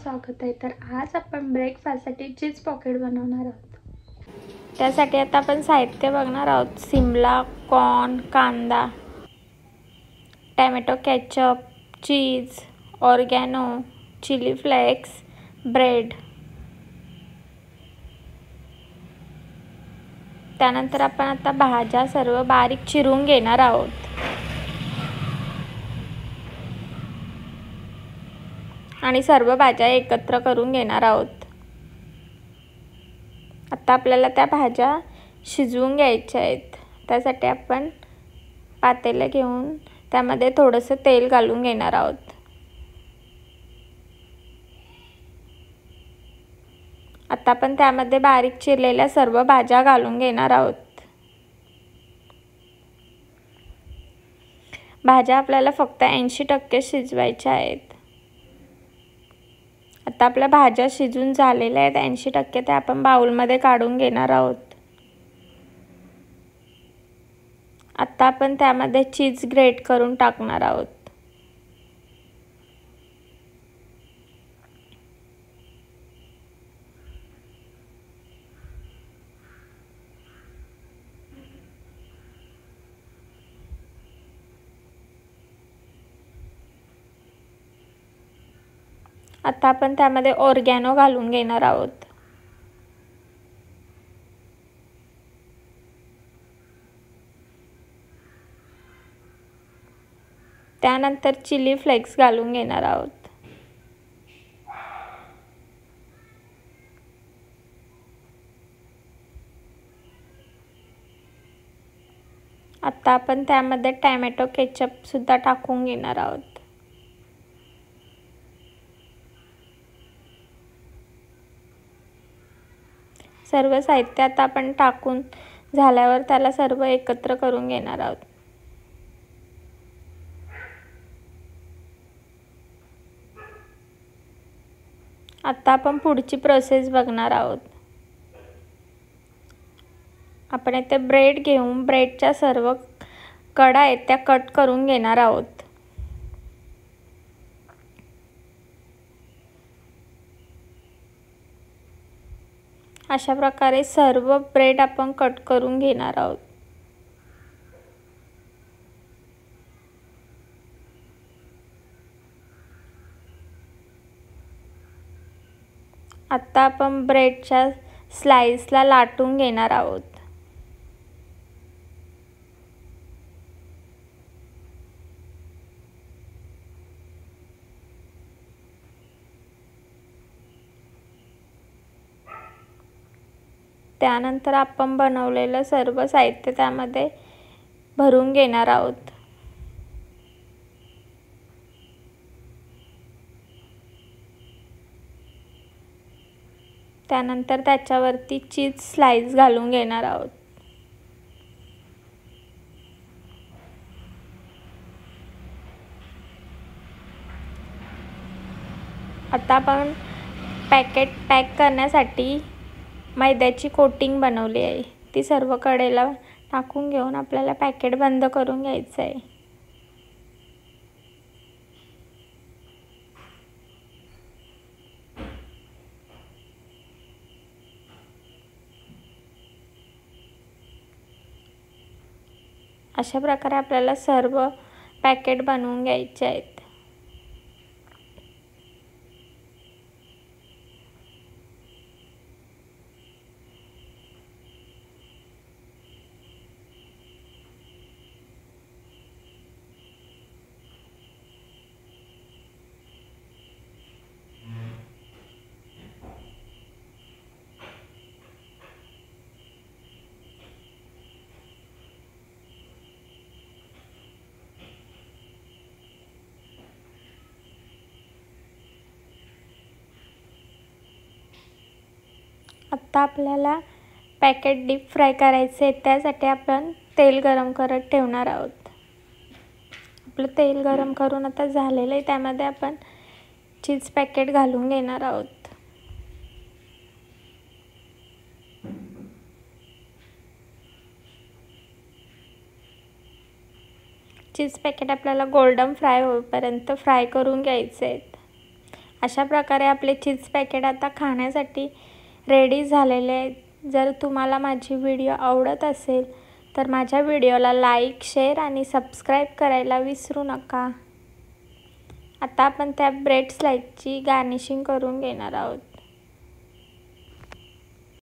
स्वागत आहे। तर आज आपण ब्रेकफास्टसाठी चीज पॉकेट बनवणार आहोत। त्यासाठी आता आपण साहित्य बघणार आहोत। शिमला, कॉर्न, कांदा, टोमॅटो केचप, चीज, ऑर्गॅनो, चिली फ्लेक्स, ब्रेड। त्यानंतर आपण आता भाज्या सर्व बारीक चिरून घेणार आहोत आणि सर्व भाज्या एकत्र करून घेणार आहोत। आता आपल्याला त्या भाज्या शिजवून घ्यायच्या आहेत। त्यासाठी आपण पातेले घेऊन त्यामध्ये थोडंसं तेल घालून घेणार आहोत। आता आपण त्यामध्ये बारीक चिरलेल्या सर्व भाज्या घालून घेणार आहोत। भाज्या आपल्याला फक्त 80% शिजवायच्या आहेत। आता आपल्या भाज्या शिजून झालेल्या आहेत 80%, ते आपण बाउलमध्ये काढून घेणार आहोत। आता आपण त्यामध्ये चीज ग्रेट करून टाकणार आहोत। आता आपण त्यामध्ये ऑर्गॅनो घालून घेणार आहोत। त्यानंतर चिली फ्लेक्स घालून घेणार आहोत। आता आपण त्यामध्ये टोमॅटो केचप सुद्धा टाकून घेणार आहोत। सर्व साहित्य आता आपण टाकून झाल्यावर त्याला सर्व एकत्र करून घेणार आहोत। आता आपण पुढची प्रोसेस बघणार आहोत। आपण इथे ब्रेड घेऊन ब्रेडच्या सर्व कडा आहेत त्या कट करून घेणार आहोत। अशा प्रकारे सर्व ब्रेड आपण कट करून घेणार आहोत। आता आपण ब्रेडच्या स्लाइसला लाटून घेणार आहोत। त्यानंतर आपण बनवलेलं सर्व साहित्य त्यामध्ये भरून घेणार आहोत। त्यानंतर त्याच्यावरती चीज स्लाइस घालून घेणार आहोत। आता आपण पॅक करण्यासाठी मैद्याची कोटिंग बनवली आहे, ती सर्व कडेला टाकून घेऊन आपल्याला पॅकेट बंद करून घ्यायचं आहे। अशा प्रकारे आपल्याला सर्व पॅकेट बनवून घ्यायचे आहेत। आता आपल्याला पॅकेट डीप फ्राय करायचे, त्यासाठी आपण तेल गरम करत ठेवणार आहोत। आपलं तेल गरम करून आता झालेलं आहे, त्यामध्ये आपण चीज पॅकेट घालून घेणार आहोत। चीज पॅकेट आपल्याला गोल्डन फ्राय होईपर्यंत फ्राय करून घ्यायचे आहेत। अशा प्रकारे आपले चीज पॅकेट आता खाण्यासाठी रेडी झालेले आहेत। जर तुम्हाला माझी व्हिडिओ आवडत असेल तर माझ्या व्हिडिओला लाईक, शेअर आणि सबस्क्राईब करायला विसरू नका। आता आपण त्या ब्रेड स्लाइसची गार्निशिंग करून घेणार आहोत।